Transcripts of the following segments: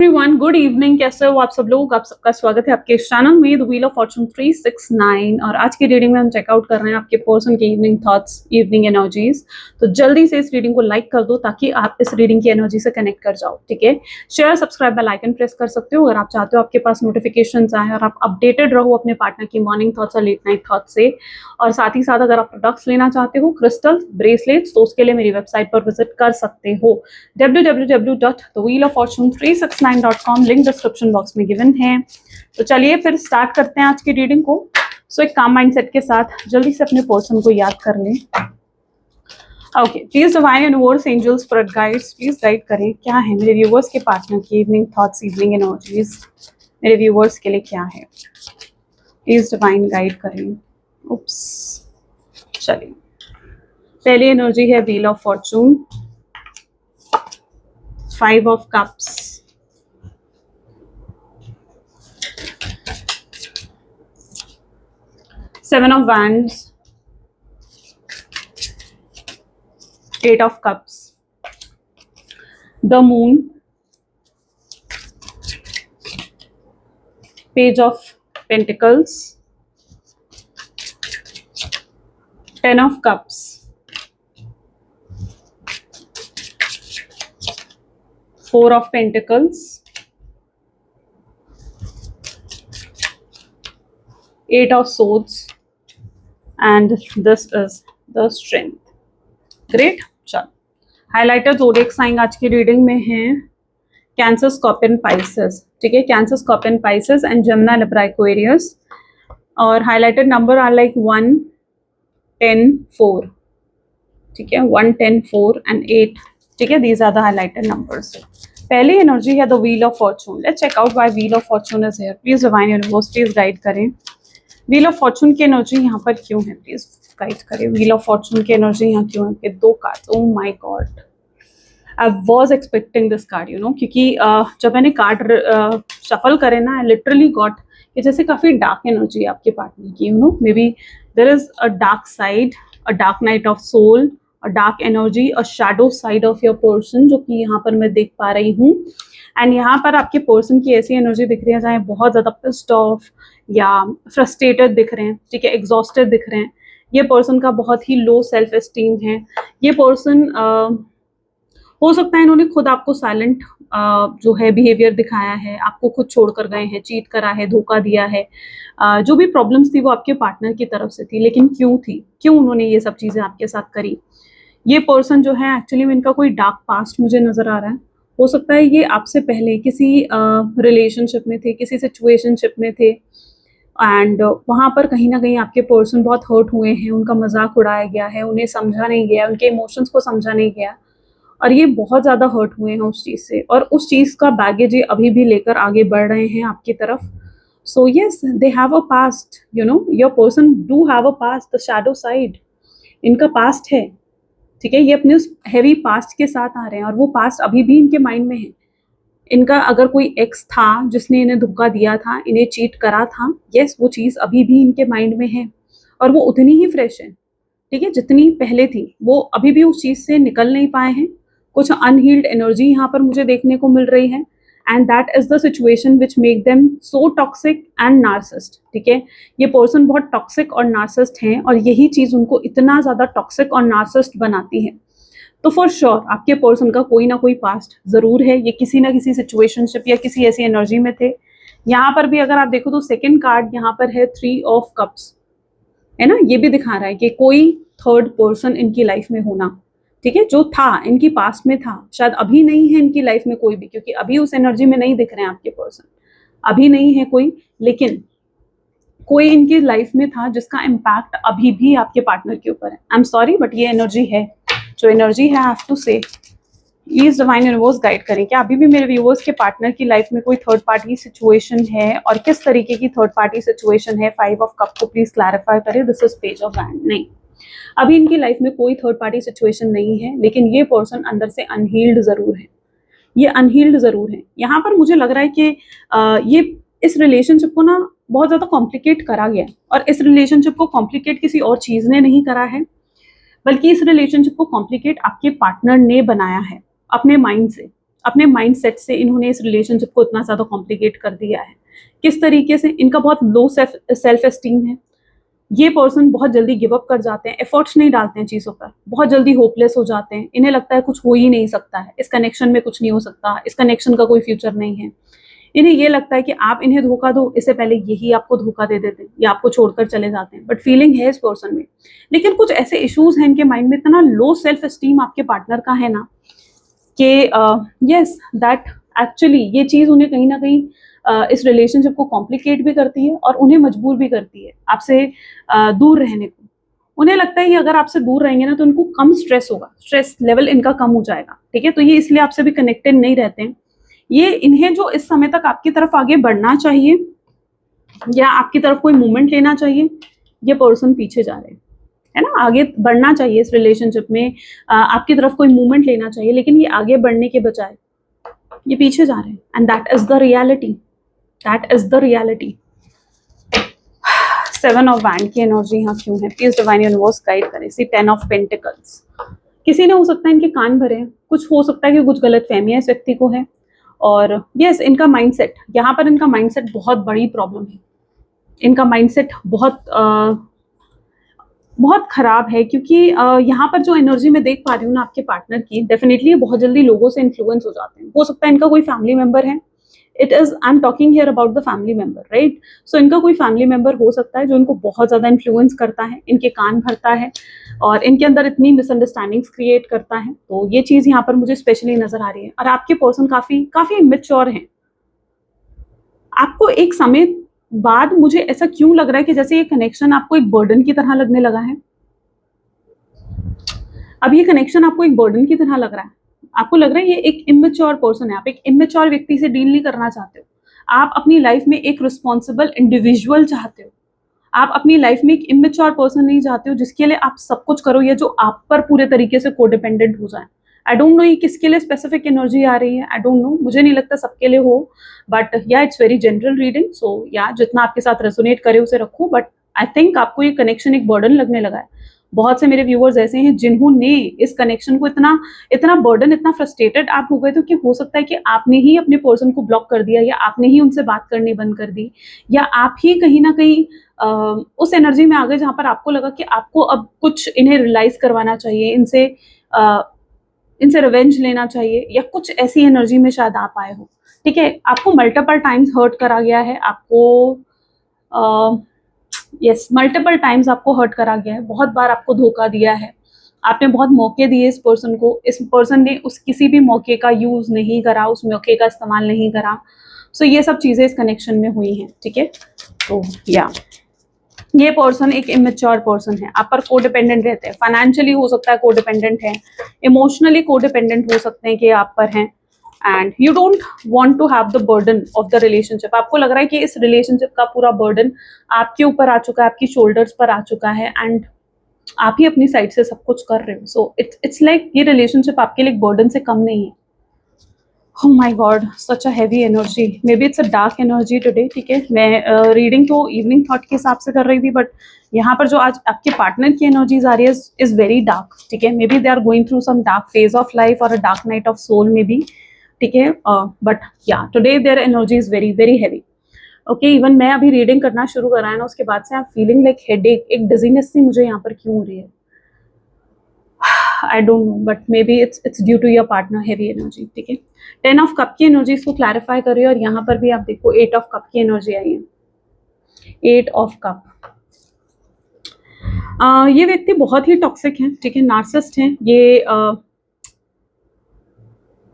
Everyone, good evening. कैसे हो आप सब लोग? आप सबका स्वागत है आपके चैनल में द व्हील ऑफ फॉर्चून 369। और आज की रीडिंग में हम चेकआउट कर रहे हैं आपके पर्सन के इवनिंग थॉट्स, इवनिंग एनर्जीज। तो जल्दी से इस रीडिंग को लाइक कर दो ताकि आप इस रीडिंग की एनर्जी से कनेक्ट कर जाओ। ठीक है, share, subscribe, bell icon press कर सकते हो अगर आप चाहते हो आपके पास नोटिफिकेशन आए और आप अपडेटेड रहो अपने पार्टनर की मॉर्निंग थॉट्स और लेट नाइट थॉट्स से। और साथ ही साथ अगर आप प्रोडक्ट्स लेना चाहते हो, क्रिस्टल, ब्रेसलेट्स, तो उसके लिए मेरी वेबसाइट पर विजिट कर सकते हो www.thewheeloffortune369.com। लिंक डिस्क्रिप्शन बॉक्स में गिवन है। तो चलिए फिर स्टार्ट करते हैं आज की रीडिंग को। सो एक काम माइंडसेट के साथ जल्दी से अपने पर्सन को याद कर लें। Okay, please divine universe, angels, spirit guides, please guide करें क्या है मेरे व्यूवर्स के पार्टनर की इवनिंग थॉट्स, इवनिंग एनर्जीज मेरे व्यूवर्स के लिए क्या है। प्लीज डिवाइन गाइड करें। उप्स, चलिए पहली एनर्जी है wheel of Fortune, 5 of cups, Seven of Wands, 8 of Cups, the Moon, Page of Pentacles, 10 of Cups, Four of Pentacles, 8 of Swords, and this is the Strength. Great. चलो, highlighter zodiac sign आज की reading में है cancer, scorpion, Pisces. ठीक है, cancer, scorpion, Pisces and Jamuna, Libra, Aquarius. और highlighted number are like 1, 10, 4। ठीक है, 1, 10, 4 एंड 8। ठीक है, these are the highlighted numbers. पहली एनर्जी है the wheel of fortune. Let's check out why wheel of fortune is here. Please divine universe, please guide करें wheel of fortune की energy यहाँ पर क्यों है। प्लीज गाइड करें व्हील ऑफ फॉर्चून की एनर्जी यहाँ क्यों है। 2 card, oh my God, I was expecting this card, you know, क्योंकि जब मैंने कार्ड शफल करे ना, आई लिटरली गॉट कि जैसे काफी डार्क एनर्जी है आपके पार्टनर की, you know, maybe there is a dark side, a dark night of soul, a dark energy, a shadow side of your person, जो कि यहाँ पर मैं देख पा रही हूँ। एंड यहाँ पर आपके पर्सन की ऐसी एनर्जी दिख रही है जहाँ बहुत ज़्यादा पिस्ड ऑफ या फ्रस्ट्रेटेड दिख रहे हैं। ठीक है, एग्जॉस्टेड दिख रहे हैं। ये पर्सन का बहुत ही लो सेल्फ एस्टीम है। ये पर्सन हो सकता है इन्होंने खुद आपको साइलेंट जो है बिहेवियर दिखाया है, आपको खुद छोड़ कर गए हैं, चीट करा है, धोखा दिया है। जो भी प्रॉब्लम्स थी वो आपके पार्टनर की तरफ से थी, लेकिन क्यों थी, क्यों उन्होंने ये सब चीज़ें आपके साथ करी। ये पर्सन जो है एक्चुअली में इनका कोई डार्क पास्ट मुझे नज़र आ रहा है। हो सकता है ये आपसे पहले किसी रिलेशनशिप में थे, किसी सिचुएशनशिप में थे, एंड वहाँ पर कहीं ना कहीं आपके पर्सन बहुत हर्ट हुए हैं, उनका मजाक उड़ाया गया है, उन्हें समझा नहीं गया, उनके इमोशंस को समझा नहीं गया, और ये बहुत ज़्यादा हर्ट हुए हैं उस चीज़ से, और उस चीज़ का बैगेज ये अभी भी लेकर आगे बढ़ रहे हैं आपकी तरफ। So yes, they have a past, you know, your person do have a past, the shadow side, इनका पास्ट है। ठीक है, ये अपने उस हैवी पास्ट के साथ आ रहे हैं और वो पास्ट अभी भी इनके माइंड में है। इनका अगर कोई एक्स था जिसने इन्हें धोखा दिया था, इन्हें चीट करा था, यस, वो चीज़ अभी भी इनके माइंड में है और वो उतनी ही फ्रेश है। ठीक है, जितनी पहले थी, वो अभी भी उस चीज़ से निकल नहीं पाए हैं। कुछ अनहील्ड एनर्जी यहाँ पर मुझे देखने को मिल रही है, and that is the situation which make them so toxic and narcissist. ठीक है, ये पर्सन बहुत टॉक्सिक और नार्सिस्ट हैं और यही चीज़ उनको इतना ज़्यादा टॉक्सिक और नार्सिस्ट बनाती है। तो फॉर श्योर आपके पर्सन का कोई ना कोई पास्ट ज़रूर है। ये किसी ना किसी सिचुएशनशिप या किसी ऐसी एनर्जी में थे। यहाँ पर भी अगर आप देखो तो सेकेंड कार्ड यहाँ पर है 3 ऑफ कप्स, है ना, ये भी दिखा रहा है कि कोई थर्ड पर्सन इनकी लाइफ में होना। ठीक है, जो था इनकी पास्ट में था, शायद अभी नहीं है इनकी लाइफ में कोई भी, क्योंकि अभी उस एनर्जी में नहीं दिख रहे हैं आपके पर्सन, अभी नहीं है कोई, लेकिन कोई इनकी लाइफ में था जिसका इम्पैक्ट अभी भी आपके पार्टनर के ऊपर है। आई एम सॉरी बट ये एनर्जी है, जो एनर्जी है आई हैव टू से। प्लीज डिवाइन यूनिवर्स गाइड करें क्या अभी भी मेरे व्यूअर्स के पार्टनर की लाइफ में कोई थर्ड पार्टी सिचुएशन है, और किस तरीके की थर्ड पार्टी सिचुएशन है। 5 ऑफ कप को प्लीज क्लैरिफाई करें। This is page of hand. नहीं, अभी इनकी लाइफ में कोई थर्ड पार्टी सिचुएशन नहीं है, लेकिन ये पर्सन अंदर से अनहील्ड जरूर है, ये अनहील्ड जरूर है। यहाँ पर मुझे लग रहा है कि ये इस रिलेशनशिप को ना बहुत ज़्यादा कॉम्प्लिकेट करा गया है, और इस रिलेशनशिप को कॉम्प्लिकेट किसी और चीज़ ने नहीं करा है, बल्कि इस रिलेशनशिप को कॉम्प्लिकेट आपके पार्टनर ने बनाया है अपने माइंड से, अपने माइंड सेट से इन्होंने इस रिलेशनशिप को इतना ज़्यादा कॉम्प्लिकेट कर दिया है, किस तरीके से इनका बहुत लो सेल्फ एस्टीम है। ये पर्सन बहुत जल्दी गिव अप कर जाते हैं, एफर्ट्स नहीं डालते हैं चीज़ों पर, बहुत जल्दी होपलेस हो जाते हैं, इन्हें लगता है कुछ हो ही नहीं सकता है, इस कनेक्शन में कुछ नहीं हो सकता, इस कनेक्शन का कोई फ्यूचर नहीं है। इन्हें ये लगता है कि आप इन्हें धोखा दो, इससे पहले यही आपको धोखा दे देते हैं या आपको छोड़कर चले जाते हैं, बट फीलिंग है इस पर्सन में। लेकिन कुछ ऐसे इश्यूज हैं इनके माइंड में, इतना लो सेल्फ एस्टीम आपके पार्टनर का है ना कि यस दैट एक्चुअली ये चीज़ उन्हें कहीं ना कहीं इस रिलेशनशिप को कॉम्प्लिकेट भी करती है और उन्हें मजबूर भी करती है आपसे दूर रहने को। उन्हें लगता है कि अगर आपसे दूर रहेंगे ना तो उनको कम स्ट्रेस होगा, स्ट्रेस लेवल इनका कम हो जाएगा, ठीक है। तो ये इसलिए आपसे भी कनेक्टेड नहीं रहते हैं। ये इन्हें जो इस समय तक आपकी तरफ आगे बढ़ना चाहिए या आपकी तरफ कोई मूवमेंट लेना चाहिए, ये पर्सन पीछे जा रहे हैं, है ना। आगे बढ़ना चाहिए इस रिलेशनशिप में, आपकी तरफ कोई मूवमेंट लेना चाहिए, लेकिन ये आगे बढ़ने के बजाय ये पीछे जा रहे हैं। And that is the reality, that is the reality. 7 of wand की एनर्जी यहाँ क्यों है, प्लीज डिवाइन यूनिवर्स गाइड करें। सी 10 ऑफ पेंटिकल्स, किसी ने हो सकता है इनके कान भरे हैं, कुछ हो सकता है कि कुछ गलत फहमियां इस व्यक्ति को है। और यस इनका माइंडसेट, यहाँ पर इनका माइंडसेट बहुत बड़ी प्रॉब्लम है। इनका माइंडसेट बहुत खराब है, क्योंकि यहाँ पर जो एनर्जी मैं देख पा रही हूँ ना आपके पार्टनर की, डेफिनेटली बहुत जल्दी लोगों से इन्फ्लुएंस हो जाते हैं। हो सकता है इनका कोई फैमिली मेंबर है, it is I am talking here about the family member, right. सो इनका कोई फैमिली मेंबर हो सकता है जो इनको बहुत ज्यादा इन्फ्लुएंस करता है, इनके कान भरता है और इनके अंदर इतनी मिसअंडरस्टैंडिंग्स क्रिएट करता है। तो ये चीज यहाँ पर मुझे स्पेशली नजर आ रही है। और आपके पर्सन काफी काफी इमेच्योर हैं। आपको एक समय बाद मुझे ऐसा क्यों लग रहा है कि जैसे ये कनेक्शन आपको एक बर्डन की तरह लगने लगा है। अब ये कनेक्शन आपको एक बर्डन की तरह लग रहा है, आपको लग रहा है ये एक इमेच्योर पर्सन है, आप एक इमेच्योर व्यक्ति से डील नहीं करना चाहते हो। आप अपनी लाइफ में एक रिस्पॉन्सिबल इंडिविजुअल चाहते हो। आप अपनी लाइफ में एक इमेच्योर पर्सन नहीं चाहते हो जिसके लिए आप सब कुछ करो या जो आप पर पूरे तरीके से कोडिपेंडेंट हो जाए। आई डोंट नो ये किसके लिए स्पेसिफिक एनर्जी आ रही है, आई डोंट नो, मुझे नहीं लगता सबके लिए हो, बट या इट्स वेरी जनरल रीडिंग। सो या जितना आपके साथ रेजोनेट करे उसे रखो, बट आई थिंक आपको ये कनेक्शन एक बर्डन लगने लगा है। बहुत से मेरे व्यूअर्स ऐसे हैं जिन्होंने इस कनेक्शन को इतना इतना बर्डन, इतना फ्रस्ट्रेटेड आप हो गए तो कि हो सकता है कि आपने ही अपने पर्सन को ब्लॉक कर दिया या आपने ही उनसे बात करनी बंद कर दी, या आप ही कहीं ना कहीं उस एनर्जी में आ गए जहां पर आपको लगा कि आपको अब कुछ इन्हें रियलाइज करवाना चाहिए, इनसे रिवेंज लेना चाहिए, या कुछ ऐसी एनर्जी में शायद आप आए हो, ठीक है। आपको मल्टीपल टाइम्स हर्ट करा गया है, आपको यस मल्टीपल टाइम्स आपको हर्ट करा गया है, बहुत बार आपको धोखा दिया है, आपने बहुत मौके दिए इस पर्सन को, इस पर्सन ने उस किसी भी मौके का यूज नहीं करा, उस मौके का इस्तेमाल नहीं करा। सो ये सब चीजें इस कनेक्शन में हुई हैं, ठीक है। तो या ये पर्सन एक इमेच्योर पर्सन है, आप पर कोडिपेंडेंट रहते हैं, फाइनेंशियली हो सकता है कोडिपेंडेंट है, इमोशनली कोडिपेंडेंट हो सकते हैं कि आप पर हैं, and you don't want to have the burden of the relationship. आपको लग रहा है कि इस रिलेशनशिप का पूरा बर्डन आपके ऊपर आ चुका है, आपकी शोल्डर्स पर आ चुका है, एंड आप ही अपनी साइड से सब कुछ कर रहे हो। सो इट्स लाइक ये रिलेशनशिप आपके लिए एक बर्डन से कम नहीं है। Oh my God, such a heavy energy. Maybe it's a dark energy today, ठीक है। मैं रीडिंग तो इवनिंग थॉट के हिसाब से कर रही थी, बट यहाँ पर जो आज आपके पार्टनर की एनर्जीज आ रही है इज वेरी डार्क, ठीक है। May B they are going through some dark phase of life और a dark night of soul may be, ठीक है। But yeah today their energy is very very heavy, okay. Even मैं अभी reading करना शुरू करा है ना, उसके बाद से आप फीलिंग लाइक हेडेक, एक डिजीनेस सी मुझे यहाँ पर क्यों हो रही है, I don't know, but maybe it's due to your partner heavy energy, ठीक है। 10 ऑफ कप की एनर्जी इसको क्लैरिफाई करिए, और यहाँ पर भी आप देखो 8 ऑफ कप की एनर्जी आई है, 8 ऑफ कप। ये व्यक्ति बहुत ही टॉक्सिक हैं, ठीक है, नार्सिसिस्ट हैं।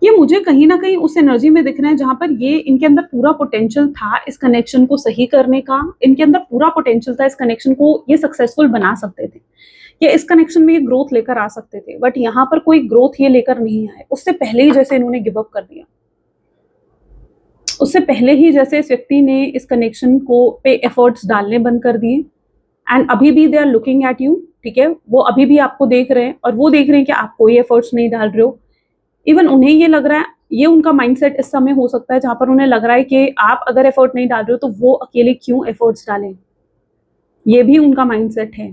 ये मुझे कहीं ना कहीं उस एनर्जी में दिख रहे हैं जहां पर ये इनके अंदर पूरा पोटेंशियल था इस कनेक्शन को सही करने का, इनके अंदर पूरा पोटेंशियल था, इस कनेक्शन को ये सक्सेसफुल बना सकते थे, या इस कनेक्शन में ये ग्रोथ लेकर आ सकते थे, बट यहाँ पर कोई ग्रोथ ये लेकर नहीं आए। उससे पहले ही जैसे इन्होंने गिव अप कर दिया, उससे पहले ही जैसे इस व्यक्ति ने इस कनेक्शन को पे एफर्ट्स डालने बंद कर दिए, एंड अभी भी they are looking at you, ठीक है। वो अभी भी आपको देख रहे हैं और वो देख रहे हैं कि आप कोई एफर्ट्स नहीं डाल रहे हो। इवन उन्हें ये लग रहा है, ये उनका माइंडसेट इस समय हो सकता है जहां पर उन्हें लग रहा है कि आप अगर एफर्ट नहीं डाल रहे हो तो वो अकेले क्यों एफर्ट्स डालें, ये भी उनका माइंडसेट है।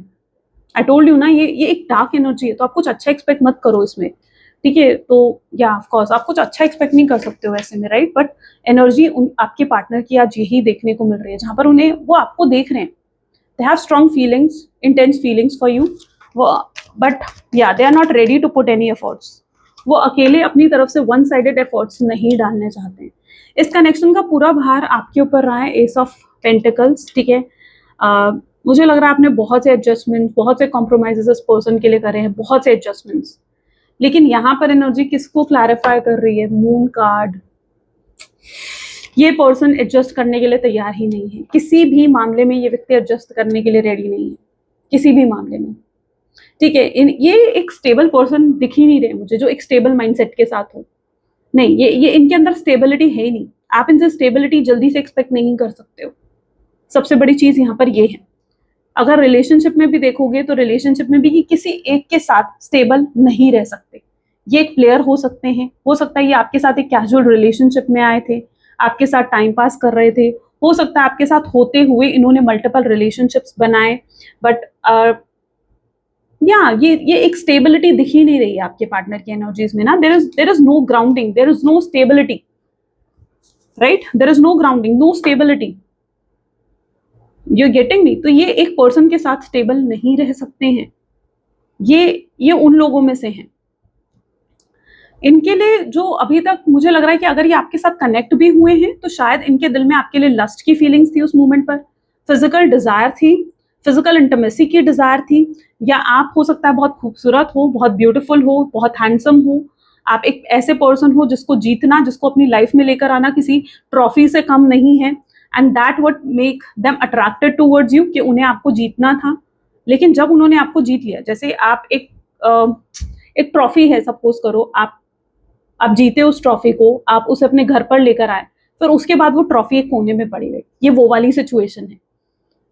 आई टोल्ड यू ना, ये एक डार्क एनर्जी है, तो आप कुछ अच्छा एक्सपेक्ट मत करो इसमें, ठीक है, तो या ऑफ कोर्स आप कुछ अच्छा एक्सपेक्ट नहीं कर सकते हो ऐसे में, राइट, बट एनर्जी आपके पार्टनर की आज यही देखने को मिल रही है, जहां पर उन्हें वो आपको देख रहे हैं, they have strong feelings, intense feelings for you, but yeah they are not ready to put any efforts. वो अकेले अपनी तरफ से वन साइडेड एफर्ट्स नहीं डालने चाहते हैं। इस कनेक्शन का पूरा भार आपके ऊपर रहा है, एस ऑफ पेंटिकल्स, ठीक है। मुझे लग रहा है आपने बहुत से एडजस्टमेंट्स, बहुत से कॉम्प्रोमाइजेस इस पर्सन के लिए करे हैं, बहुत से एडजस्टमेंट्स, लेकिन यहाँ पर एनर्जी किसको क्लैरिफाई कर रही है, मून कार्ड। ये पर्सन एडजस्ट करने के लिए तैयार ही नहीं है, किसी भी मामले में ये व्यक्ति एडजस्ट करने के लिए रेडी नहीं है, किसी भी मामले में, ठीक है। ये एक स्टेबल पर्सन दिख ही नहीं रहे मुझे, जो एक स्टेबल माइंडसेट के साथ हो। नहीं, ये इनके अंदर स्टेबिलिटी है ही नहीं, आप इनसे स्टेबिलिटी जल्दी से एक्सपेक्ट नहीं कर सकते हो। सबसे बड़ी चीज यहाँ पर ये है। अगर रिलेशनशिप में भी देखोगे तो रिलेशनशिप में भी ये किसी एक के साथ स्टेबल नहीं रह सकते। ये एक प्लेयर हो सकते हैं, हो सकता है ये आपके साथ एक कैजुअल रिलेशनशिप में आए थे, आपके साथ टाइम पास कर रहे थे, हो सकता है आपके साथ होते हुए इन्होंने मल्टीपल रिलेशनशिप्स बनाए, बट ये एक स्टेबिलिटी दिख ही नहीं रही है आपके पार्टनर की एनर्जीज में ना। There is no grounding, there is no stability, right, there is no grounding, no stability, you getting me. तो ये एक पर्सन के साथ स्टेबल नहीं रह सकते हैं, ये उन लोगों में से हैं। इनके लिए जो अभी तक मुझे लग रहा है कि अगर ये आपके साथ कनेक्ट भी हुए हैं तो शायद इनके दिल में आपके लिए लस्ट की फीलिंग्स थी उस मोमेंट पर, फिजिकल डिजायर थी, फिजिकल इंटीमेसी की डिजायर थी, या आप हो सकता है बहुत खूबसूरत हो, बहुत ब्यूटीफुल हो, बहुत हैंडसम हो, आप एक ऐसे पर्सन हो जिसको जीतना, जिसको अपनी लाइफ में लेकर आना किसी ट्रॉफी से कम नहीं है, and that would make them attracted towards you, कि उन्हें आपको जीतना था। लेकिन जब उन्होंने आपको जीत लिया, जैसे आप एक ट्रॉफी है, सपोज करो आप जीते उस ट्रॉफी को, आप उसे अपने घर पर लेकर आए, फिर उसके बाद वो ट्रॉफी एक कोने में पड़ी रही, ये वो वाली सिचुएशन है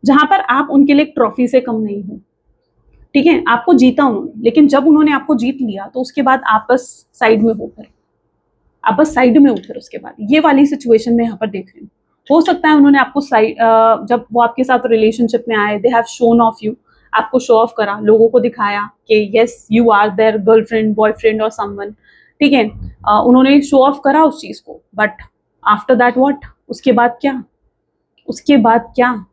जहां पर आप उनके लिए एक ट्रॉफी से कम नहीं हो, ठीक है। आपको जीता उन्होंने, लेकिन जब उन्होंने आपको जीत लिया तो उसके बाद आप बस साइड में हो, फिर आप बस साइड में हो, फिर उसके बाद ये वाली सिचुएशन में यहाँ पर देख रही हूँ। हो सकता है उन्होंने आपको जब वो आपके साथ रिलेशनशिप में आए, they have shown off you, आपको शो ऑफ करा, लोगों को दिखाया कि yes you are their girlfriend, boyfriend और समवन, ठीक है। उन्होंने शो ऑफ करा उस चीज को, बट आफ्टर दैट व्हाट, उसके बाद क्या, उसके बाद क्या।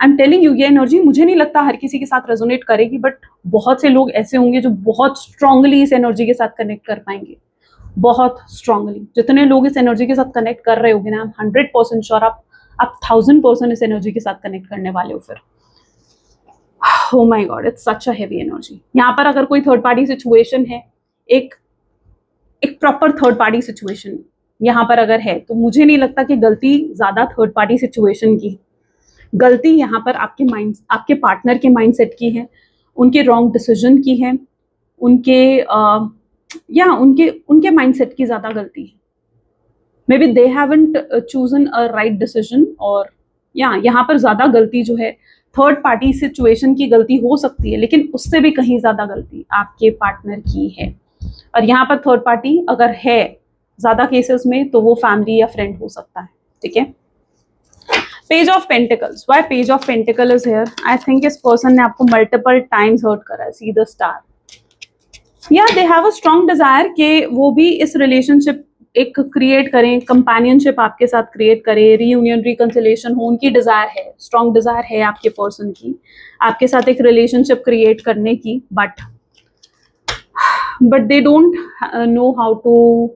आई एम टेलिंग यू, ये एनर्जी मुझे नहीं लगता हर किसी के साथ रेजोनेट करेगी, बट बहुत से लोग ऐसे होंगे जो बहुत स्ट्रांगली इस एनर्जी के साथ कनेक्ट कर पाएंगे, बहुत स्ट्रांगली। जितने लोग इस एनर्जी के साथ कनेक्ट कर रहे होंगे ना, 100% श्योर आप 1000% इस एनर्जी के साथ कनेक्ट करने वाले हो फिर। Oh my God, it's such a heavy energy। यहाँ पर अगर कोई थर्ड पार्टी सिचुएशन है, एक प्रॉपर थर्ड पार्टी सिचुएशन यहाँ पर अगर है, तो मुझे नहीं लगता कि गलती ज्यादा थर्ड पार्टी सिचुएशन की, गलती यहाँ पर आपके पार्टनर के माइंडसेट की है, उनके रॉन्ग डिसीजन की है, उनके माइंडसेट की ज्यादा गलती है। May B they haven't chosen a right decision, और यहाँ पर ज्यादा गलती जो है थर्ड पार्टी सिचुएशन की गलती हो सकती है, लेकिन उससे भी कहीं ज्यादा गलती आपके पार्टनर की है। और यहाँ पर थर्ड पार्टी अगर है ज्यादा केसेस में, तो वो फैमिली या फ्रेंड हो सकता है, ठीक है। Page of pentacles, why page of pentacle is here? I think इस पर्सन ने आपको मल्टीपल टाइम्स हर्ट करा है, सी the star. Yeah they have a strong desire कि वो भी इस रिलेशनशिप एक क्रिएट करें, कंपेनियनशिप आपके साथ क्रिएट करें, रीयूनियन रिकंसिलिएशन हो, उनकी डिजायर है, स्ट्रॉन्ग डिजायर है आपके पर्सन की आपके साथ एक रिलेशनशिप क्रिएट करने की, but they don't know how to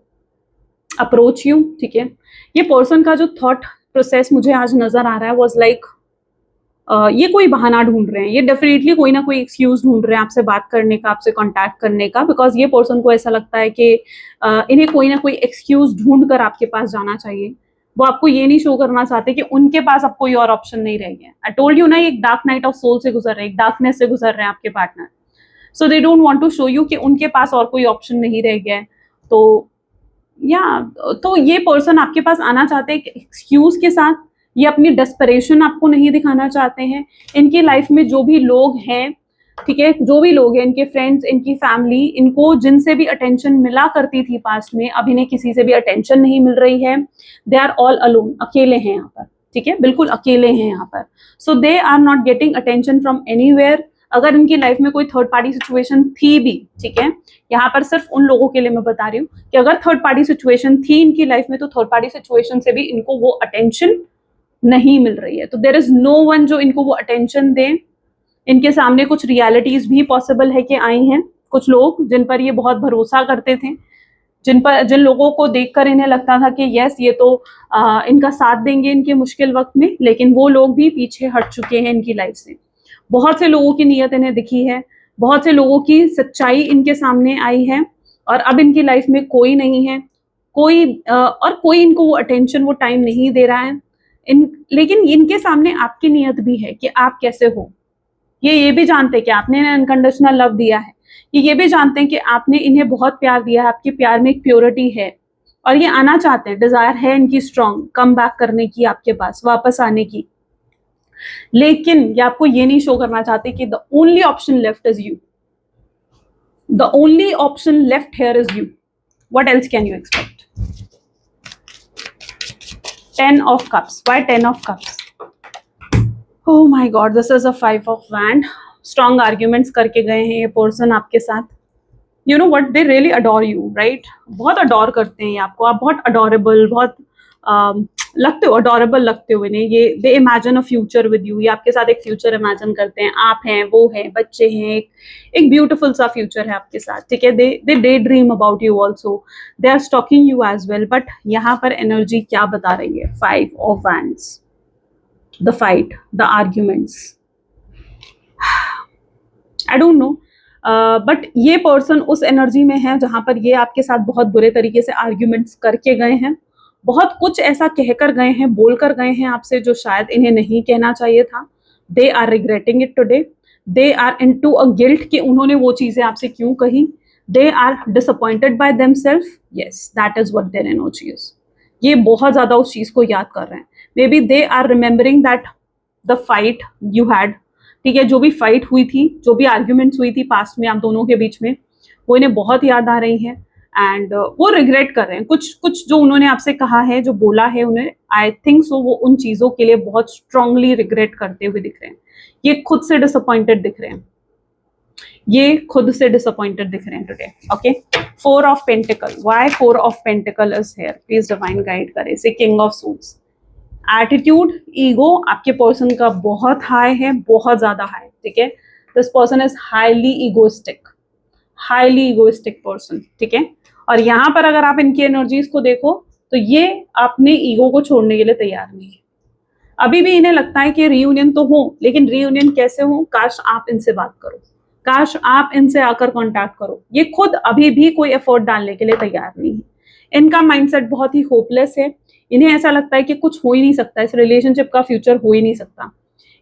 approach you, ठीक है। ये पर्सन का जो थॉट प्रोसेस मुझे आज नजर आ रहा है, वाज लाइक ये कोई बहाना ढूंढ रहे हैं, ये डेफिनेटली कोई ना कोई एक्सक्यूज ढूंढ रहे हैं आपसे बात करने का, आपसे कांटेक्ट करने का, बिकॉज ये पर्सन को ऐसा लगता है कि इन्हें कोई ना कोई एक्सक्यूज ढूंढ कर आपके पास जाना चाहिए। वो आपको ये नहीं शो करना चाहते कि उनके पास अब कोई और ऑप्शन नहीं रह गया। आई टोल्ड यू ना, एक डार्क नाइट ऑफ सोल से गुजर रहे हैं, एक डार्कनेस से गुजर रहे हैं आपके partner. So they don't want to show you कि उनके पास और कोई ऑप्शन नहीं रह गया है। तो ये पर्सन आपके पास आना चाहते हैं एक्सक्यूज के साथ, ये अपनी डेस्परेशन आपको नहीं दिखाना चाहते हैं। इनकी लाइफ में जो भी लोग हैं, ठीक है, जो भी लोग हैं, इनके फ्रेंड्स, इनकी फैमिली, इनको जिनसे भी अटेंशन मिला करती थी पास्ट में, अब इन्हें किसी से भी अटेंशन नहीं मिल रही है। दे आर ऑल अलोन, अकेले हैं यहाँ पर, ठीक है, बिल्कुल अकेले हैं यहाँ पर। So they are not getting attention from anywhere. अगर इनकी लाइफ में कोई थर्ड पार्टी सिचुएशन थी भी, ठीक है, यहाँ पर सिर्फ उन लोगों के लिए मैं बता रही हूँ कि अगर थर्ड पार्टी सिचुएशन थी इनकी लाइफ में, तो थर्ड पार्टी सिचुएशन से भी इनको वो अटेंशन नहीं मिल रही है। तो देयर इज नो वन जो इनको वो अटेंशन दे। इनके सामने कुछ रियलिटीज भी पॉसिबल है कि आई हैं, कुछ लोग जिन पर ये बहुत भरोसा करते थे, जिन लोगों को देखकर इन्हें लगता था कि यस ये तो इनका साथ देंगे इनके मुश्किल वक्त में, लेकिन वो लोग भी पीछे हट चुके हैं इनकी लाइफ से। बहुत से लोगों की नीयत इन्हें दिखी है, बहुत से लोगों की सच्चाई इनके सामने आई है, और अब इनकी लाइफ में कोई नहीं है, और कोई इनको वो अटेंशन, वो टाइम नहीं दे रहा है। लेकिन इनके सामने आपकी नीयत भी है कि आप कैसे हो। ये भी जानते हैं कि आपने इन्हें अनकंडीशनल लव दिया है, ये भी जानते हैं कि आपने इन्हें बहुत प्यार दिया है, आपके प्यार में एक प्योरिटी है, और ये आना चाहते हैं, डिजायर है इनकी स्ट्रॉन्ग कम बैक करने की, आपके पास वापस आने की। लेकिन ये आपको ये नहीं शो करना चाहते कि the only option left is you, the only option left here is you, what else can you expect. 10 of cups, why 10 of cups? Oh my god, this is a 5 of wand. Strong arguments करके गए हैं ये person आपके साथ। You know what, they really adore you, right? बहुत adore करते हैं ये आपको, आप बहुत अडोरेबल, बहुत लगते हो, अडोरेबल लगते हो इन्हें। ये they imagine a future with you, ये आपके साथ एक फ्यूचर इमेजिन करते हैं। आप हैं, वो हैं, बच्चे हैं, एक ब्यूटीफुल सा फ्यूचर है आपके साथ, ठीक है। They day dream about you also, they are stalking you as well. But यहाँ पर एनर्जी क्या बता रही है? 5 of wands, the fight, the arguments. I don't know, but ये पर्सन उस एनर्जी में है जहां पर ये आपके साथ बहुत बुरे तरीके से आर्ग्यूमेंट्स करके गए हैं, बहुत कुछ ऐसा कहकर गए हैं, बोलकर गए हैं आपसे जो शायद इन्हें नहीं कहना चाहिए था। They are regretting it today, they are into a guilt कि उन्होंने वो चीजें आपसे क्यों कही। They are disappointed by themselves, yes that is what their energy is. ये बहुत ज्यादा उस चीज को याद कर रहे हैं। May be they are remembering that the fight you had, ठीक है, जो भी फाइट हुई थी, जो भी आर्ग्यूमेंट्स हुई थी पास्ट में आप दोनों के बीच में, वो इन्हें बहुत याद आ रही है। एंड वो रिग्रेट कर रहे हैं कुछ जो उन्होंने आपसे कहा है, जो बोला है उन्हें, आई थिंक सो वो उन चीजों के लिए बहुत स्ट्रांगली रिग्रेट करते हुए दिख रहे हैं। ये खुद से डिसअपॉइंटेड दिख रहे हैं, ये खुद से डिसअपॉइंटेड दिख रहे हैं today. Okay, 4 of Pentacle, why 4 of Pentacle is here? Please divine guide करे। से King of Swords, attitude, ego आपके पर्सन का बहुत हाई है, बहुत ज्यादा हाई, ठीक है। This person is highly egoistic person, ठीक है। और यहाँ पर अगर आप इनकी एनर्जीज को देखो तो ये अपने ईगो को छोड़ने के लिए तैयार नहीं है। अभी भी इन्हें लगता है कि रियूनियन तो हो, लेकिन रियूनियन कैसे हो? काश आप इनसे बात करो, काश आप इनसे आकर कांटेक्ट करो। ये खुद अभी भी कोई एफर्ट डालने के लिए तैयार नहीं है। इनका माइंडसेट बहुत ही होपलेस है, इन्हें ऐसा लगता है कि कुछ हो ही नहीं सकता, इस रिलेशनशिप का फ्यूचर हो ही नहीं सकता।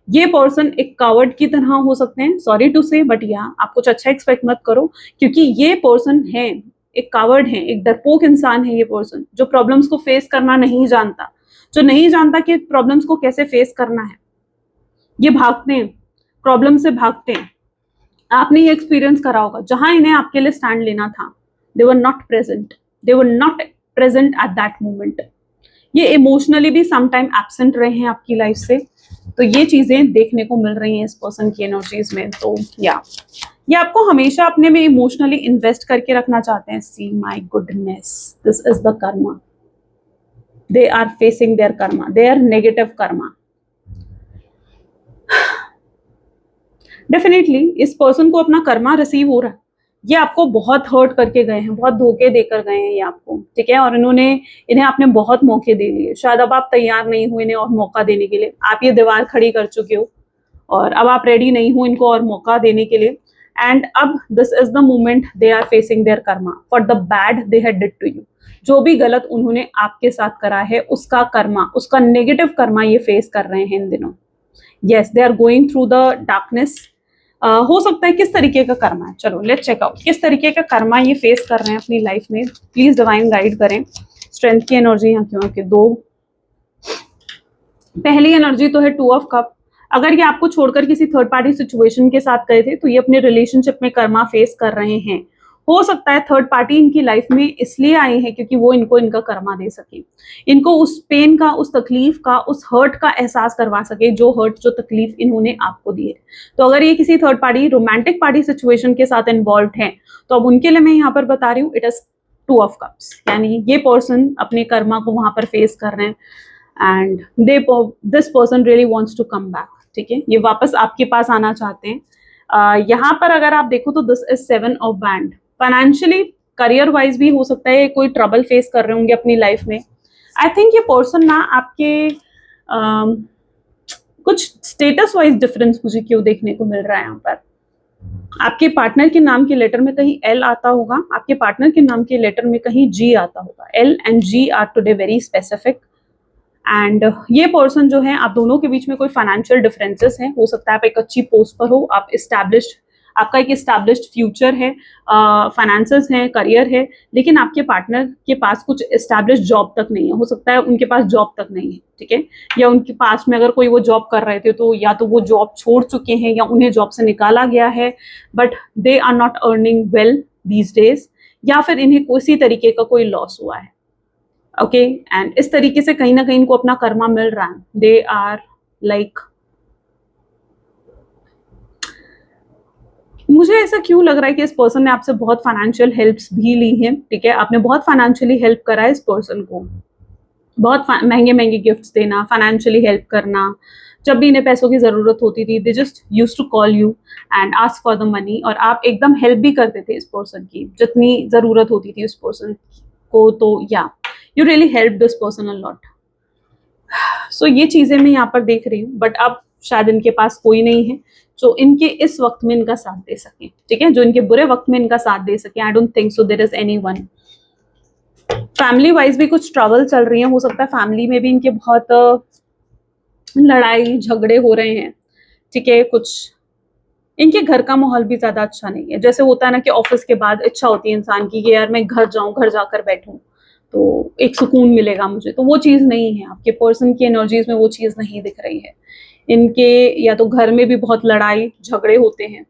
ये पर्सन एक कावर्ड की तरह हो सकते हैं, सॉरी टू से, बट यहाँ आप कुछ अच्छा एक्सपेक्ट मत करो, क्योंकि ये पर्सन है एक कावर्ड है, एक डरपोक इंसान है ये पर्सन, जो प्रॉब्लम्स को फेस करना नहीं जानता, जो नहीं जानता कि प्रॉब्लम्स को कैसे फेस करना है। ये भागते हैं, प्रॉब्लम से भागते हैं। आपने ये एक्सपीरियंस करा होगा, जहां इन्हें आपके लिए स्टैंड लेना था, they were not present at that moment. ये इमोशनली भी समटाइम एब्सेंट रहे हैं आपकी लाइफ से। तो ये चीजें देखने को मिल रही हैं इस पर्सन की एनर्जीज में। तो ये आपको हमेशा अपने में इमोशनली इन्वेस्ट करके रखना चाहते हैं। See my goodness, this is the karma, they are facing their karma, their negative karma. Definitely इस पर्सन को अपना कर्मा रिसीव हो रहा है। ये आपको बहुत हर्ट करके गए हैं, बहुत धोखे देकर गए हैं ये आपको, ठीक है। और इन्हें आपने बहुत मौके दे लिए, शायद अब आप तैयार नहीं हो इन्हें और मौका देने के लिए। आप ये दीवार खड़ी कर चुके हो और अब आप रेडी नहीं हो इनको और मौका देने के लिए। एंड अब this is the moment they are facing their karma for the bad they had did to you. जो भी गलत उन्होंने आपके साथ करा है उसका कर्मा, उसका नेगेटिव कर्मा ये फेस कर रहे हैं इन दिनों। Yes, they are going through the darkness. हो सकता है किस तरीके का कर्मा है, चलो लेट्स चेक आउट किस तरीके का कर्मा ये फेस कर रहे हैं अपनी लाइफ में। प्लीज डिवाइन गाइड करें। स्ट्रेंथ की एनर्जी यहाँ क्यों है? 2 पहली एनर्जी तो है 2 of कप। अगर ये आपको छोड़कर किसी थर्ड पार्टी सिचुएशन के साथ गए थे तो ये अपने रिलेशनशिप में कर्मा फेस कर रहे हैं। हो सकता है थर्ड पार्टी इनकी लाइफ में इसलिए आई है क्योंकि वो इनको इनका कर्मा दे सके, इनको उस पेन का, उस तकलीफ का, उस हर्ट का एहसास करवा सके, जो हर्ट, जो तकलीफ इन्होंने आपको दी है। तो अगर ये किसी third party, romantic party situation के साथ इन्वॉल्व है, तो अब उनके लिए मैं यहाँ पर बता रही हूँ इट इज 2 ऑफ कप्स, यानी ये पर्सन अपने कर्मा को वहां पर फेस कर रहे हैं and this person really wants to come back. ठीक है, ये वापस आपके पास आना चाहते हैं। यहाँ पर अगर आप देखो तो this is 7 of wand. Financially, career wise भी हो सकता है कोई ट्रबल फेस कर रहे होंगे अपनी लाइफ में। आई थिंक ये पर्सन ना आपके कुछ स्टेटस वाइज डिफरेंस मुझे क्यों देखने को मिल रहा है यहाँ पर। आपके पार्टनर के नाम के लेटर में कहीं एल आता होगा, आपके पार्टनर के नाम के लेटर में कहीं जी आता होगा। L and G are today very specific and ये पर्सन जो है, आप दोनों के बीच में कोई फाइनेंशियल डिफरेंसेस हैं। हो सकता है आप एक अच्छी पोस्ट पर हो, आप एस्टैब्लिश्ड, आपका एक एस्टैब्लिश्ड फ्यूचर है, फाइनेंसेस हैं, करियर है, लेकिन आपके पार्टनर के पास कुछ एस्टैब्लिश्ड जॉब तक नहीं है। हो सकता है उनके पास जॉब तक नहीं है, ठीक है, या उनके पास में अगर कोई वो जॉब कर रहे थे तो या तो वो जॉब छोड़ चुके हैं या उन्हें जॉब से निकाला गया है, but they are not earning well these days, या फिर इन्हें किसी तरीके का कोई लॉस हुआ है। ओके, एंड इस तरीके से कहीं ना कहीं इनको अपना कर्मा मिल रहा है। दे आर लाइक, मुझे ऐसा क्यों लग रहा है कि इस पर्सन ने आपसे बहुत फाइनेंशियल हेल्प्स भी ली है। ठीक है, आपने बहुत फाइनेंशियली हेल्प करा है इस पर्सन को, बहुत महंगे महंगे गिफ्ट्स देना, फाइनेंशियली हेल्प करना। जब भी इन्हें पैसों की जरूरत होती थी, they just used to call you and ask for the money, और आप एकदम हेल्प भी करते थे इस पर्सन की जितनी जरूरत होती थी उस पर्सन को। तो yeah you really help this person a lot. So ये चीजें मैं यहाँ पर देख रही हूँ, बट अब शायद इनके पास कोई नहीं है जो इनके इस वक्त में इनका साथ दे सके। ठीक है, जो इनके बुरे वक्त में इनका साथ दे सके। I don't think so there is anyone. Family wise भी कुछ ट्रबल चल रही है। हो सकता है फैमिली में भी इनके बहुत लड़ाई झगड़े हो रहे हैं। ठीक है, कुछ इनके घर का माहौल भी ज्यादा अच्छा नहीं है। जैसे होता है ना कि ऑफिस के बाद इच्छा होती है इंसान की कि यार मैं घर जाऊं, घर जाकर बैठूं तो एक सुकून मिलेगा मुझे, तो वो चीज नहीं है। आपके पर्सन की एनर्जीज में वो चीज नहीं दिख रही है। इनके या तो घर में भी बहुत लड़ाई झगड़े होते हैं।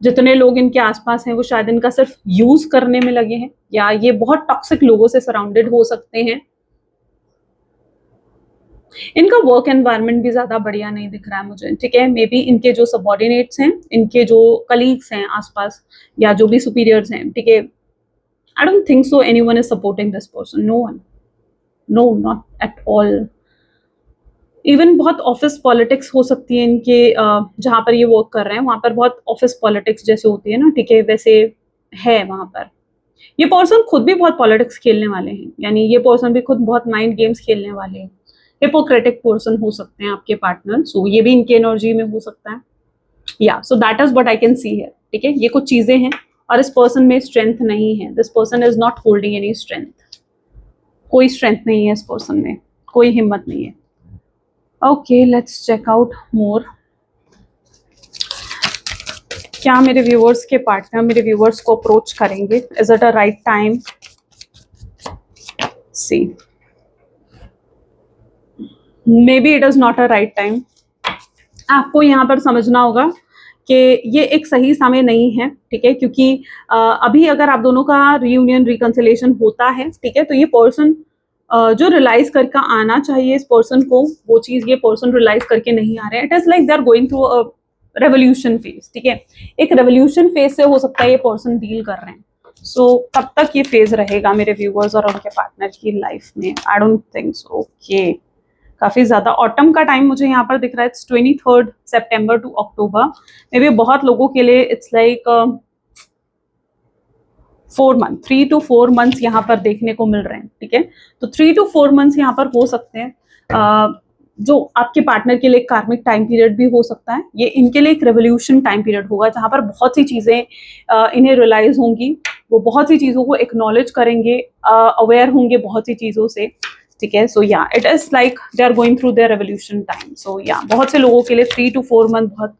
जितने लोग इनके आसपास हैं वो शायद इनका सिर्फ यूज करने में लगे हैं, या ये बहुत टॉक्सिक लोगों से सराउंडेड हो सकते हैं। इनका वर्क एनवायरनमेंट भी ज्यादा बढ़िया नहीं दिख रहा है मुझे। ठीक है, मे बी इनके जो सबॉर्डिनेट्स हैं, इनके जो कलीग्स हैं आसपास, या जो भी सुपीरियर्स हैं, ठीक है, I don't think so anyone is supporting this person. No one, no, not at all. Even बहुत ऑफिस पॉलिटिक्स हो सकती है इनके, जहाँ पर ये वर्क कर रहे हैं वहां पर बहुत ऑफिस पॉलिटिक्स जैसे होती है ना, ठीक है, वैसे है वहां पर। ये पर्सन खुद भी बहुत पॉलिटिक्स खेलने वाले हैं, यानी ये पर्सन भी खुद बहुत माइंड गेम्स खेलने वाले हैं। हिपोक्रेटिक पर्सन हो सकते हैं आपके पार्टनर, सो ये भी इनकी एनर्जी में हो सकता है। या so that is what I can see here. ठीक है, ये कुछ चीजें हैं, और इस पर्सन में स्ट्रेंथ नहीं है। This person is not holding any strength. कोई स्ट्रेंथ नहीं है इस पर्सन में, कोई हिम्मत नहीं है। Okay, let's check out more. क्या मेरे व्यूअर्स के पार्टनर मेरे व्यूअर्स को अप्रोच करेंगे? Is it a right time? See, maybe it is not a right time. आपको यहाँ पर समझना होगा कि ये एक सही समय नहीं है। ठीक है, क्योंकि अभी अगर आप दोनों का रियूनियन रिकंसिलेशन होता है, ठीक है, तो ये पर्सन जो रियलाइज करके आना चाहिए इस पर्सन को, वो चीज ये पर्सन रियलाइज करके नहीं आ रहे हैं। It is like they are going through a revolution phase. ठीक है, एक रेवोल्यूशन फेज से हो सकता है ये पर्सन डील कर रहे हैं। सो कब तक ये फेज रहेगा मेरे व्यूअर्स और उनके पार्टनर की लाइफ में? आई डोंट थिंक सो। ओके, काफी ज्यादा ऑटम का टाइम मुझे यहाँ पर दिख रहा है। It's 23 September to October. Maybe बहुत लोगों के लिए it's like 4 month, 3 to 4 months यहाँ पर देखने को मिल रहे हैं। ठीक है, तो 3 to 4 मंथ्स यहाँ पर हो सकते हैं। जो आपके पार्टनर के लिए कार्मिक टाइम पीरियड भी हो सकता है। ये इनके लिए एक रेवोल्यूशन टाइम पीरियड होगा, जहाँ पर बहुत सी चीजें इन्हें रियलाइज होंगी। वो बहुत सी चीजों को एक्नॉलेज करेंगे, अवेयर होंगे बहुत सी चीजों से। ठीक है, so yeah it is like they are going through their revolution time. So yeah बहुत से लोगों के लिए 3 to 4 मंथ बहुत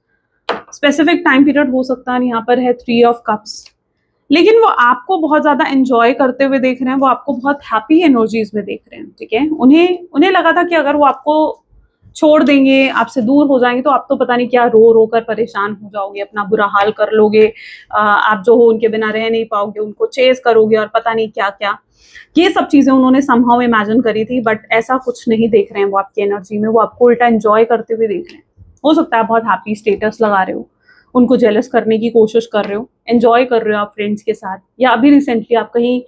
स्पेसिफिक टाइम पीरियड हो सकता है। यहाँ पर है 3 of Cups, लेकिन वो आपको बहुत ज्यादा एंजॉय करते हुए देख रहे हैं, वो आपको बहुत हैप्पी एनर्जीज में देख रहे हैं। ठीक है, उन्हें लगा था कि अगर वो आपको छोड़ देंगे, आपसे दूर हो जाएंगे, तो आप तो पता नहीं क्या रो रो कर परेशान हो जाओगे, अपना बुरा हाल कर लोगे, आप जो हो उनके बिना रह नहीं पाओगे, उनको चेस करोगे और पता नहीं क्या क्या। ये सब चीजें उन्होंने समहाउ इमेजिन करी थी, बट ऐसा कुछ नहीं देख रहे हैं वो आपकी एनर्जी में, वो आपको उल्टा एंजॉय करते हुए देख रहे हैं। हो सकता है बहुत हैप्पी स्टेटस लगा रहे हो, उनको जेलस करने की कोशिश कर रहे हो, एंजॉय कर रहे हो आप फ्रेंड्स के साथ, या अभी रिसेंटली आप कहीं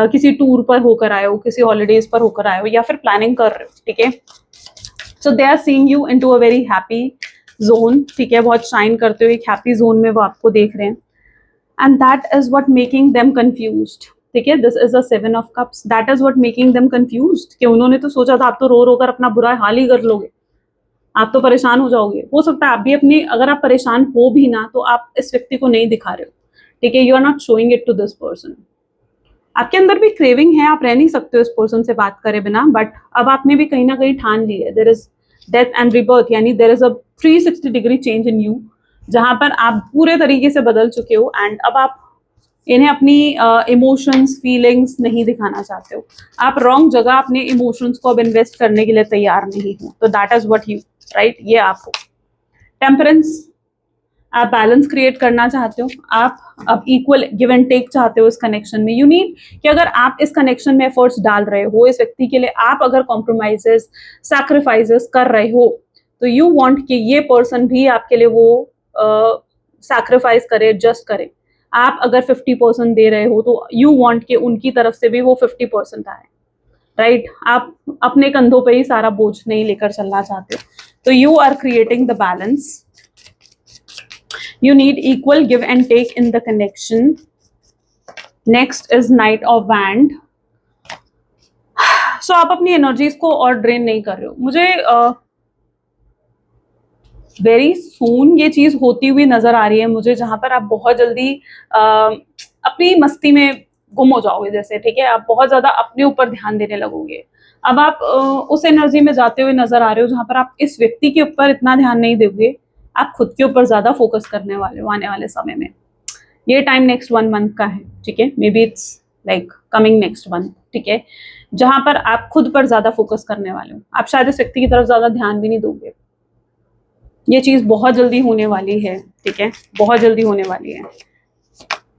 किसी टूर पर होकर आए हो, किसी हॉलीडेज पर होकर आए हो, या फिर प्लानिंग कर रहे हो, ठीक है। So they are seeing you into a very happy zone, ठीक है, बहुत शाइन करते हुए एक हैप्पी जोन में वो आपको देख रहे हैं। And that is what making them confused, ठीक है, this is a 7 of Cups, that is what making them confused, कि उन्होंने तो सोचा था आप तो रो रो कर अपना बुरा हाल ही कर लोगे, आप तो परेशान हो जाओगे। हो सकता है आप भी अपनी, अगर आप परेशान हो भी ना, तो आप इस व्यक्ति को नहीं दिखा रहे हो, ठीक है, you are not showing it to this person. आपके अंदर भी क्रेविंग है, आप रह नहीं सकते हो इस पर्सन से बात करे बिना, बट अब आपने भी कहीं ना कहीं ठान ली है, there is death and rebirth, यानी there is a 360 degree change in you, जहां पर आप पूरे तरीके से बदल चुके हो, एंड अब आप इन्हें अपनी इमोशंस फीलिंग्स नहीं दिखाना चाहते हो, आप रॉन्ग जगह अपने इमोशंस को अब इन्वेस्ट करने के लिए तैयार नहीं हो, तो that is what you, right, ये आप हो। टेम्परेंस, आप बैलेंस क्रिएट करना चाहते हो, आप अब इक्वल गिव एंड टेक चाहते हो इस कनेक्शन में। यू नीड कि अगर आप इस कनेक्शन में एफर्ट्स डाल रहे हो इस व्यक्ति के लिए, आप अगर कॉम्प्रोमाइजेस सैक्रिफाइसेस कर रहे हो, तो यू वांट कि ये पर्सन भी आपके लिए वो सैक्रिफाइस करे, एडजस्ट करे। आप अगर 50% दे रहे हो, तो यू वांट कि उनकी तरफ से भी वो 50% आए, राइट, आप अपने कंधों पे ही सारा बोझ नहीं लेकर चलना चाहते हो, तो you are creating the balance. You need equal give and take in the connection. Next is Knight of Wand. So आप अपनी एनर्जीज को और ड्रेन नहीं कर रहे हो। मुझे वेरी सून ये चीज होती हुई नजर आ रही है मुझे, जहां पर आप बहुत जल्दी अपनी मस्ती में गुम हो जाओगे, जैसे, ठीक है, आप बहुत ज्यादा अपने ऊपर ध्यान देने लगोगे। अब आप उस एनर्जी में जाते हुए नजर आ रहे हो जहां पर आप इस व्यक्ति के ऊपर इतना ध्यान नहीं दोगे, आप खुद के ऊपर ज्यादा फोकस करने वाले हो आने वाले समय में। ये टाइम नेक्स्ट 1 मंथ का है, ठीक है, may B it's like coming next month, ठीक है, जहां पर आप खुद पर ज्यादा फोकस करने वाले हो, आप शायद इस व्यक्ति की तरफ ज्यादा ध्यान भी नहीं दोगे। ये चीज बहुत जल्दी होने वाली है, ठीक है, बहुत जल्दी होने वाली है,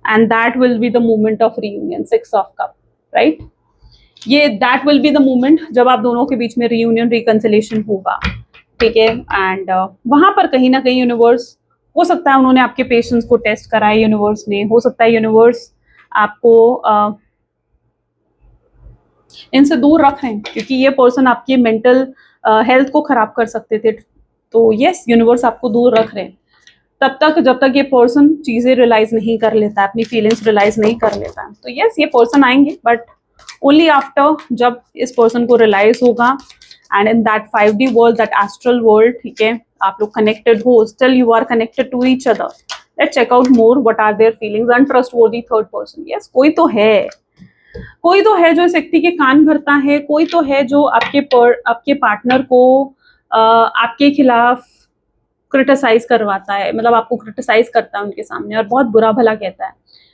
and that will be the moment of reunion, 6 of Cup, right, yeah that will be the moment जब आप दोनों के बीच में रीयूनियन रिकंसिलेशन होगा, ठीक है, एंड वहां पर कहीं ना कहीं यूनिवर्स, हो सकता है उन्होंने आपके पेशेंस को टेस्ट करा है यूनिवर्स ने, हो सकता है यूनिवर्स आपको इनसे दूर रख रहे हैं, क्योंकि ये पर्सन आपकी मेंटल हेल्थ को खराब कर सकते थे, तो यस, यूनिवर्स आपको दूर रख रहे हैं तब तक जब तक ये पर्सन चीजें रियलाइज नहीं कर लेता, अपनी फीलिंग्स रियलाइज नहीं कर लेता। तो यस, ये पर्सन आएंगे, बट ओनली आफ्टर, जब इस पर्सन को रियलाइज होगा, and in that 5D world, that astral world, ठीक है, आप लोग कनेक्टेड हो, still you are connected to each other. Let's check out more what are their feelings. Untrustworthy third person, yes, कोई तो है, कोई तो है जो इस व्यक्ति के कान भरता है, कोई तो है जो आपके पार्टनर को आपके खिलाफ क्रिटिसाइज करवाता है, मतलब आपको क्रिटिसाइज करता है उनके सामने और बहुत बुरा भला कहता है।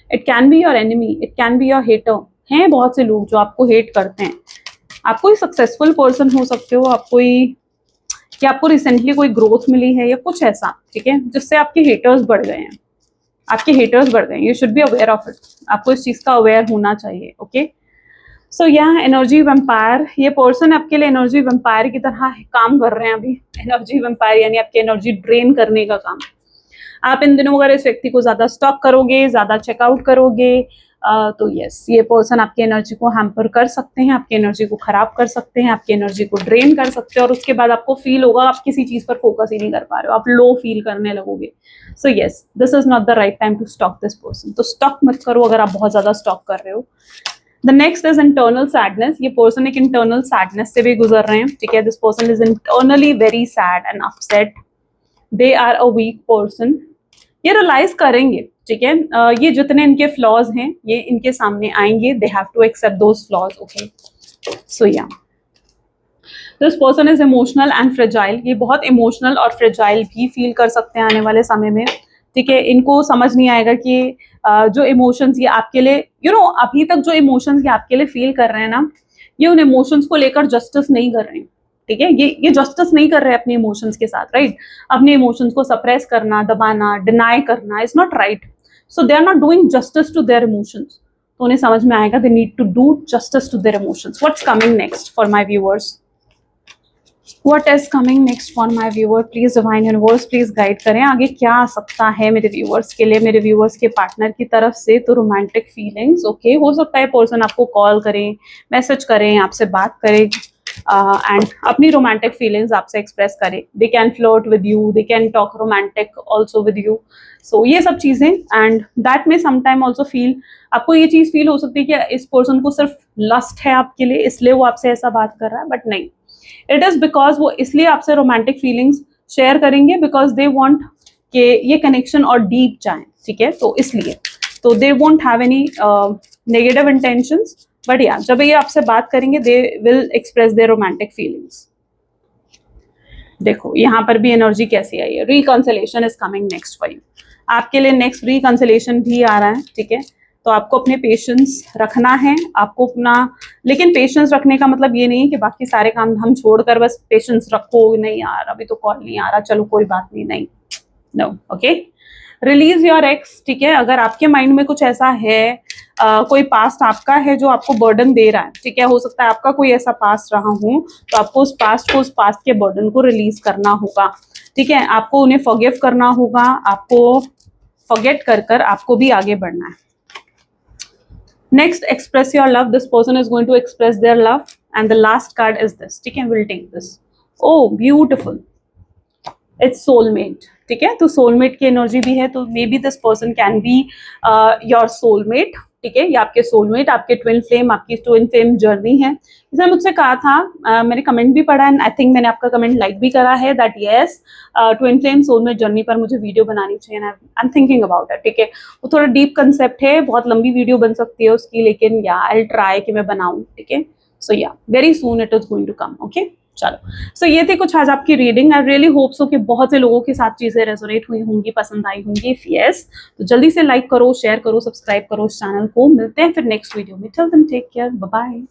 It can be your enemy, it can be your hater. हैं बहुत से लोग जो आपको हेट करते हैं। आप कोई सक्सेसफुल पर्सन हो सकते हो, आप कोई, कि आपको रिसेंटली कोई ग्रोथ मिली है या कुछ ऐसा, ठीक है, जिससे आपके हेटर्स बढ़ गए हैं, आपके हेटर्स बढ़ गए। You should be aware of it, आपको इस चीज का अवेयर होना चाहिए, ओके। सो यहाँ एनर्जी वेम्पायर, ये पर्सन आपके लिए एनर्जी वेम्पायर की तरह काम कर रहे हैं अभी। एनर्जी वेम्पायर यानी आपकी एनर्जी ड्रेन करने का काम। आप इन दिनों अगर इस व्यक्ति को ज्यादा स्टॉक करोगे, ज्यादा चेकआउट करोगे, तो यस, ये पर्सन आपकी एनर्जी को हैम्पर कर सकते हैं, आपकी एनर्जी को खराब कर सकते हैं, आपकी एनर्जी को ड्रेन कर सकते हैं, और उसके बाद आपको फील होगा आप किसी चीज पर फोकस ही नहीं कर पा रहे हो, आप लो फील करने लगोगे। So yes, this is not the right time to stalk this person. तो स्टॉक मत करो अगर आप बहुत ज्यादा स्टॉक कर रहे हो। The next is internal sadness. ये पर्सन एक इंटरनल सैडनेस से भी गुजर रहे हैं, ठीक है। This person is internally very sad and upset. They are a weak person. ये रियलाइज करेंगे, ठीक है, ये जितने इनके फ्लॉज हैं ये इनके सामने आएंगे। They have to accept those flaws, okay. So yeah this person is emotional and fragile. ये बहुत इमोशनल और फ्रेजाइल भी फील कर सकते हैं आने वाले समय में, ठीक है। इनको समझ नहीं आएगा कि जो इमोशंस ये आपके लिए, अभी तक जो इमोशंस ये आपके लिए फील कर रहे हैं ना, ये उन इमोशंस को लेकर जस्टिस नहीं कर रहे हैं, ठीक है, ये जस्टिस नहीं कर रहे अपने इमोशंस के साथ, राइट? अपने इमोशंस को सप्रेस करना, दबाना, डिनाई करना is not right. So they are not doing justice to their emotions. तो उन्हें समझ में आएगा they need to do justice to their emotions. What's coming next for my viewers? What is coming next for my viewer? Please divine universe, please guide करें आगे क्या आ सकता है मेरे व्यूअर्स के लिए, मेरे व्यूअर्स के पार्टनर की तरफ से. तो रोमांटिक फीलिंग्स, ओके, हो सकता है पर्सन आपको कॉल करें, मैसेज करें, आपसे बात करें एंड अपनी रोमांटिक फीलिंग्स आपसे एक्सप्रेस करें. They can flirt with you, they can talk romantic also with you. So ये सब चीज़ें, एंड दैट में समटाइम ऑल्सो फील, आपको ये चीज़ फील हो सकती है कि इस पर्सन को सिर्फ लस्ट है आपके लिए, इसलिए वो आपसे ऐसा बात कर रहा है, बट नहीं. इट इज बिकॉज वो इसलिए आपसे रोमांटिक फीलिंग्स शेयर करेंगे बिकॉज दे वॉन्ट के ये कनेक्शन और डीप जाए, ठीक है? तो इसलिए तो they won't have any negative intentions, but या जब ये आपसे बात करेंगे they will express their romantic feelings. देखो यहाँ पर भी एनर्जी कैसी आई है. Reconciliation is coming next for you. आपके लिए नेक्स्ट रिकंसिलेशन भी आ रहा है, ठीक है? तो आपको अपने पेशेंस रखना है, आपको अपना, लेकिन पेशेंस रखने का मतलब ये नहीं कि बाकी सारे काम हम छोड़कर बस पेशेंस रखो. नहीं यार अभी तो कॉल नहीं आ रहा, चलो कोई बात नहीं, नहीं, no, okay. Release your ex, ठीक है? अगर आपके माइंड में कुछ ऐसा है, कोई पास्ट आपका है जो आपको बर्डन दे रहा है, ठीक है? हो सकता है आपका कोई ऐसा पास्ट रहा हो, तो आपको उस पास्ट के बर्डन को रिलीज करना होगा, ठीक है? आपको उन्हें फॉरगिव करना होगा, आपको फॉरगेट कर आपको भी आगे बढ़ना है. Next, express your love. This person is going to express their love, and the last card is this. ठीक है, we'll take this. Oh, beautiful. It's soulmate. ठीक है, तो soulmate की एनर्जी भी है, तो maybe this person can be your soulmate. ठीक है, ये आपके soulmate, आपके twin flame, आपकी twin flame जर्नी है. इसने मुझसे कहा था, मैंने कमेंट भी पढ़ा एंड आई थिंक मैंने आपका कमेंट लाइक भी करा है, that yes twin flame soulmate journey पर मुझे वीडियो बनानी चाहिए. I am thinking about it. ठीक है, वो थोड़ा डीप कंसेप्ट है, बहुत लंबी वीडियो बन सकती है उसकी, लेकिन या आई ट्राई कि मैं बनाऊं. ठीक है, so yeah very soon it is going to come. Okay, चलो. सो ये थी कुछ आज आपकी reading. I really hope so कि बहुत से लोगों के साथ चीजें रेजोनेट हुई होंगी, पसंद आई होंगी. इफ यस, तो जल्दी से लाइक करो, शेयर करो, सब्सक्राइब करो इस चैनल को. मिलते हैं फिर नेक्स्ट वीडियो में. Till then take care, bye bye.